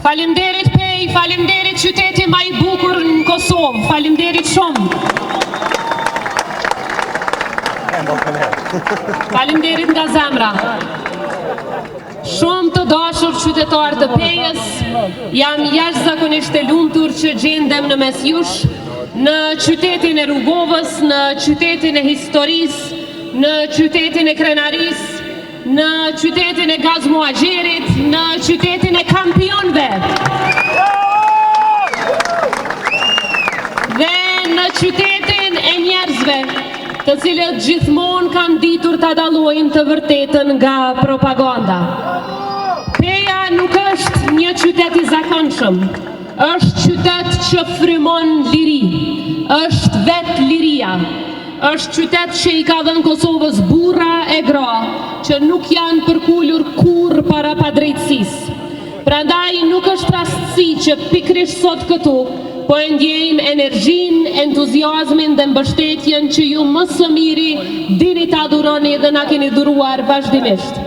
Faleminderit Pej, faleminderit qyteti më i bukur në Kosovë, faleminderit shumë. Faleminderit nga zemra. Shumë të dashur qytetarë të Pejës, jam jashtëzakonisht e lumtur që gjendem në mes jush, në qytetin e Rrugovës, në qytetin e historisë, në qytetin e krenarisë, në qytetin e Gazmuagjerit, në qytetin e kampionëve. Dhe në qytetin e njerëzve, të cilët gjithmonë kanë ditur ta dallojnë të vërtetën nga propaganda. Peja nuk është një qytet i zakonshëm, është qytet që frymon liri, është vetë liria. Është qytet që i ka dhënë Kosovës burra e gra, që nuk janë përkullur kur para padrejtësisë. Prandaj nuk është rastësi që pikrisht sot këtu po e ndjejmë energjinë, entuziazmin dhe mbështetjen që ju më së miri dini ta duroni dhe na keni duruar vazhdimisht.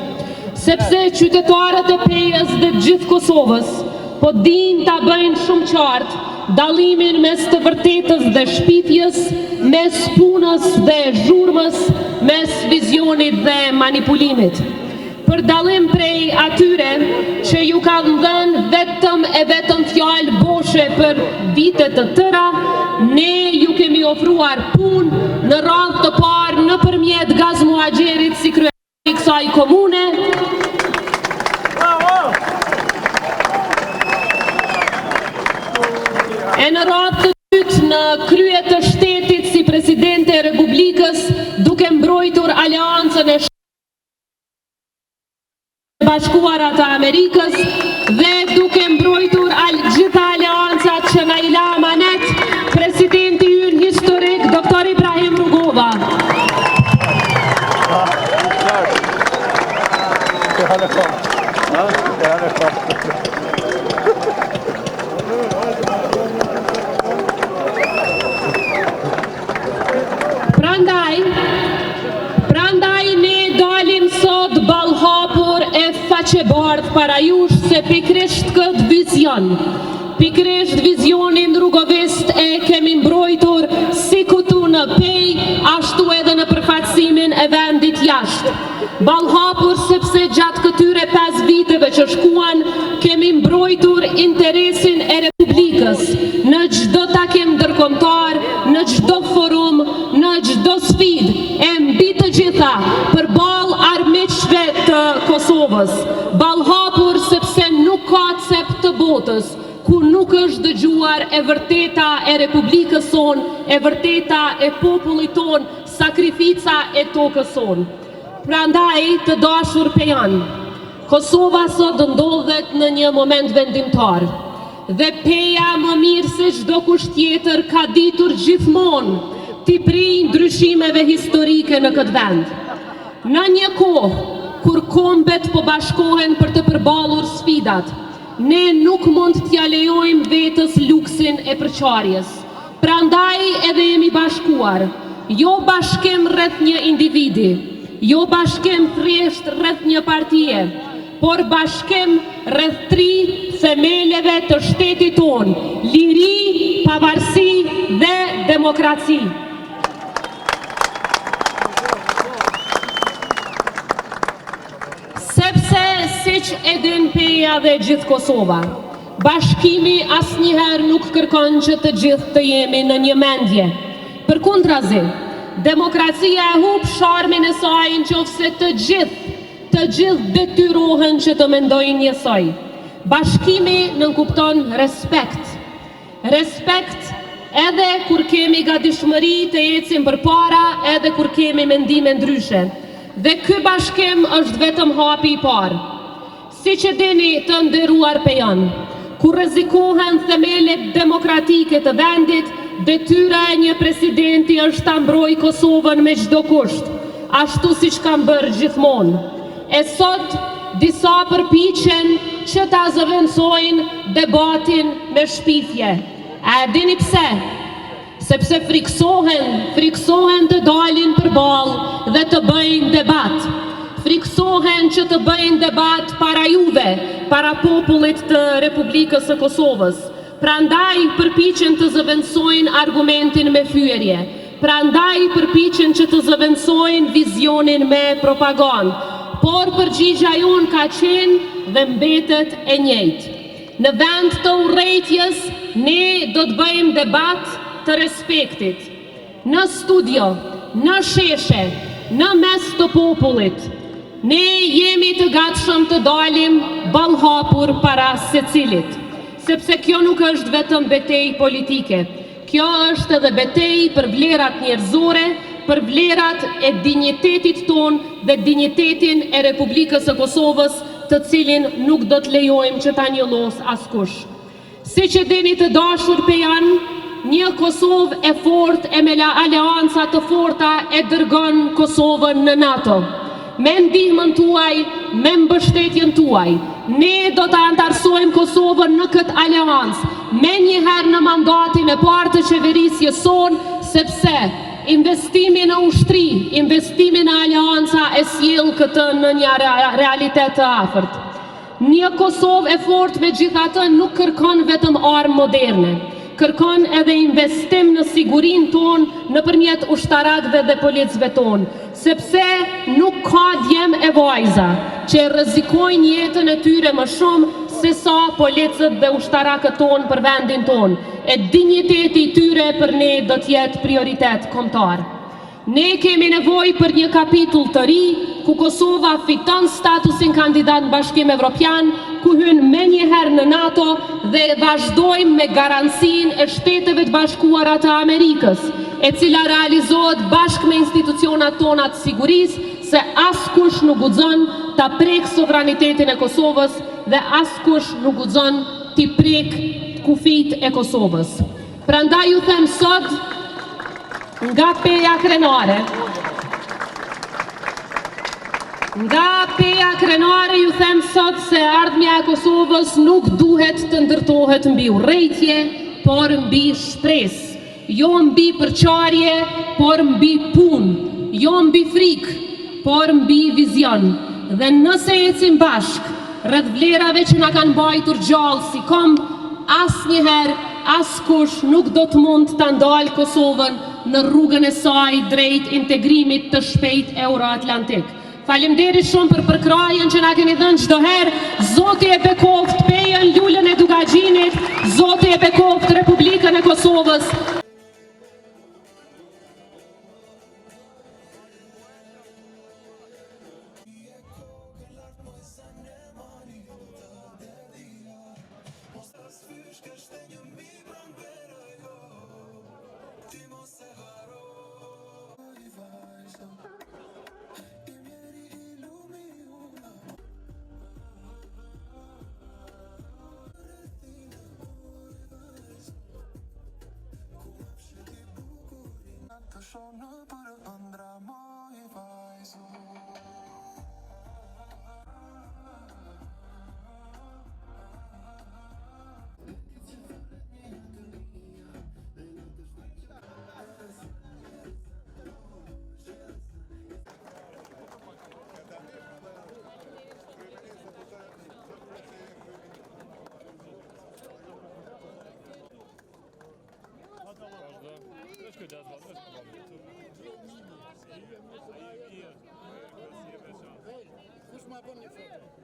Sepse qytetarët e Pejës dhe gjithë Kosovës po dinë ta bëjnë shumë qartë dallimin mes të vërtetës dhe shpifjes, mes punës dhe zhurmës, mes vizionit dhe manipulimit. Për dallim prej atyre që ju kanë dhënë vetëm fjalë boshe për vite të tëra, ne ju kemi ofruar punë në radhë të parë nëpërmjet Gazmuagjerit si kryetari i kësaj komune. E në radhë të dytë në krye të shtetit si presidente e Republikës, duke mbrojtur aleancën e Bashkuara të Amerikës dhe duke mbrojtur gjitha aleancat që na i la amanet presidenti ynë historik Dr. Ibrahim Rugova. Prandaj ne dalim sot ballhapur e faqebardh para jush se pikrisht këtë vizionin rrugovist e kemi mbrojtur si këtu në Pej, ashtu edhe në përfaqësimin e vendit jashtë. Ballhapur sepse gjatë këtyre 5 viteve që shkuan, kemi mbrojtur interesin e Republikës në çdo takim ndërkombëtar, në çdo forum, në çdo sfidë, e mbi të gjitha përballë armiqve të Kosovës. Ballhapur sepse nuk ka cep të botës ku nuk është dëgjuar e vërteta e Republikës sonë, e vërteta e popullit tonë, sakrifica e tokës sonë. Prandaj të dashur Pejan, Kosova sot ndodhet në një moment vendimtar. Dhe Peja më mirë se çdo kush tjetër ka ditur gjithmonë t'i prijë ndryshimeve historike në këtë vend. Në një kohë kur kombet po bashkohen për të përballur sfidat, ne nuk mund t'ja lejojmë vetës luksin e përçarjes. Prandaj edhe jemi bashkuar, jo bashkim rreth një individi, jo bashkim thjesht rreth një partie, por bashkim rreth 3 themeleve të shtetit tonë: liri, pavarësi dhe demokraci. Sepse siç e din Peja dhe gjithë Kosova, bashkimi asnjëherë nuk kërkon që të gjithë të jemi në një mendje. Përkundrazi, demokracia e hub sharmin e saj nëse të gjithë detyrohen që të mendojnë njësoj. Bashkimi nënkupton respekt. Respekt edhe kur kemi gatishmëri të ecim përpara, edhe kur kemi mendime ndryshe. Dhe ky bashkim është vetëm hapi i parë. Siç e dini të nderuar Pejan, kur rrezikohen themelet demokratike të vendit, detyra e një presidenti është ta mbrojë Kosovën me çdo kusht, ashtu siç kanë bërë gjithmonë. E sot disa përpiqen që ta zëvendësojnë debatin me shpifje. A dini pse? Sepse friksohen të dalin përballë dhe të bëjnë debat. friksohen që të bëjnë debat para juve, para popullit të Republikës së Kosovës. Prandaj përpiqen të zëvendësojnë argumentin me fyerje. Prandaj përpiqen që të zëvendësojnë vizionin me propagandë. Por përgjigja jonë ka qenë dhe mbetet e njëjtë. Në vend të urrejtjes, ne do të bëjmë debat të respektit. Në studio, në sheshe, në mes të popullit, ne jemi të gatshëm të dalim ballhapur para secilit, sepse kjo nuk është vetëm betejë politike. Kjo është edhe betejë për vlerat njerëzore, për vlerat e dinjitetit ton dhe dinjitetin e Republikës së Kosovës, të cilin nuk do të lejojmë që ta njollos askush. Si që dini të dashur pe janë, një Kosovë e fort e me aleanca të forta e dërgon Kosovën në NATO. Me ndihmën tuaj, me mbështetjen tuaj, ne do të antarësojmë Kosovën në këtë aleancë, me njëherë në mandatin e parë të qeverisjes sonë, sepse investimi në ushtri, investimi në aleanca e sjell këtë në një realitet të afërt. Një Kosovë e fort me gjithatë nuk kërkon vetëm armë moderne, kërkon edhe investim në sigurinë tonë nëpërmjet ushtarakëve dhe policëve tonë, sepse nuk ka djem e vajza që rrezikojnë jetën e tyre më shumë se sa policët dhe ushtarakët tonë për vendin tonë. E dinjiteti i tyre për ne do të jetë prioritet kombëtar. Ne kemi nevojë për një kapitull të ri, ku Kosova fiton statusin kandidat në Bashkim Evropian, ku hyn menjëherë në NATO dhe vazhdojmë me garancinë e Shteteve të Bashkuara të Amerikës, e cila realizohet bashkë me institucionat tona të sigurisë, se askush nuk guxon ta prek sovranitetin e Kosovës dhe askush nuk guxon t'i prek kufijt e Kosovës. Prandaj ju them sot, nga peja krenare, ju them sot se ardhmja e Kosovës nuk duhet të ndërtohet mbi urrejtje, por mbi shpresë. Jo mbi përçarje, por mbi punë. Jo mbi frikë, por mbi vizion. Dhe nëse ecim bashkë rreth vlerave që na kanë mbajtur gjallë si komb, asnjëherë askush nuk do të mund ta ndalë Kosovën në rrugën e saj drejt integrimit të shpejt euroatlantik. Faleminderit shumë për përkrahjen që na keni dhënë çdo herë. Zoti e bekoft Pejën, Lulën e Dugaxhinit, Zoti e bekoft Republikën e Kosovës. Sono për ëndra moj vajzo. Kush ma bën një foto?